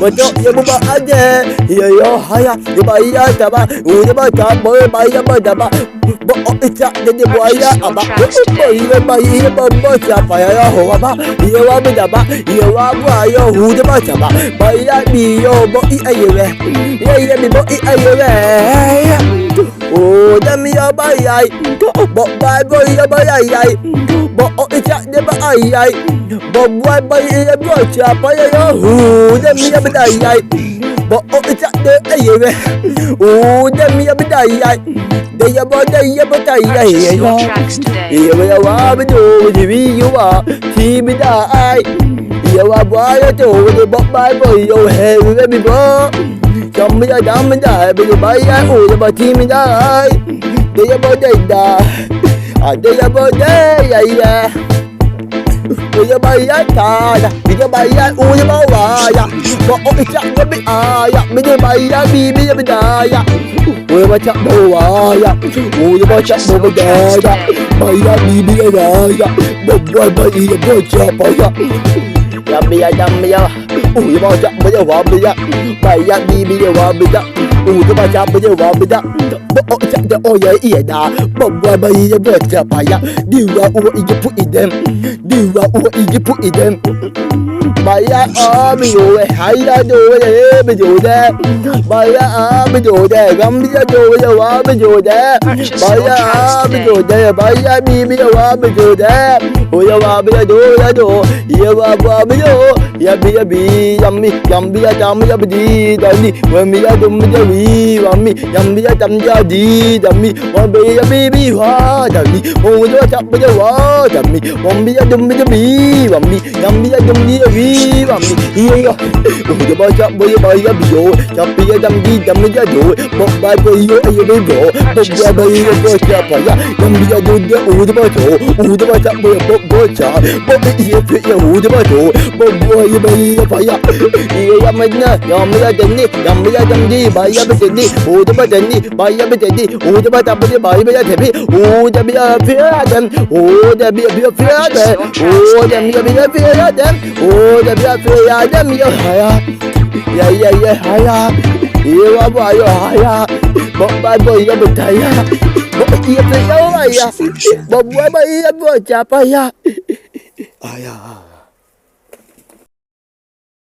Bodo ya buba aja ya yo haya ya baya taba udah baca boy baya badaba bo ica jadi buaya apa boy baya bobo siapa ya ho apa ya wa badaba ya wa buaya udah baca ba baya bio bo I ayo ya bi bo I ayo oh demi ya baya bo bye boy ya baya bo ica dia baya bo buat baya bo siapa ya yo demi ya baya bo ica dia ayo demi ya baya dia bo baya ya wa bedo di you wa ti bidai ya wa baya to bo bye boy yo he we bo chom ya dam da be baya ba ti mi dai dia bo da dia bo ya Uya baya tada, biya baya uya bawaya. Bo ica dia bi aya, biya baya bi bidaya. Uya baca bawaya, uya baca bawaya. Baya bi bidaya, bo baya baca baya. Ya biya, uya baca baya, baya bi bidaya. Uya baca baya. Bo ica dia oya iya da, bo baya baca baya. Diwa uya ije pu idem. Diwa uwa iji pu idem Baya abi yo haya do le be do de Baya abi do de gambiya do le wa be do de Baya abi do de baya bibi wa be do de Oya wa be do ya do ya wa be yo ya bi yammi gambiya dam ya bi dani wa mi ya dum ja wi wa mi gambiya dam ja di dami wa be ya bibi wa dani o do ta be wa dami wa mi ya dum ja bi wa mi gambiya dum di wi wa mi iya udah baca boy baya bio tapi ya dam di dam ja do bo ba boy ayo be bo bo ba yo bo siapa ya gambiya do dia udah baca boy bo baca bo iya pe ya udah baca bo boy baya paya iya ya madna ya dam di baya be di udah baca ni baya be di udah baca boy baya tebi udah biya pe adam udah biya pe adam udah biya pe adam udah biya pe adam ya haya ya haya iya wa bayo haya bo ba boy ya betaya bo iya pe ya bo boy baya bo siapa ya ayah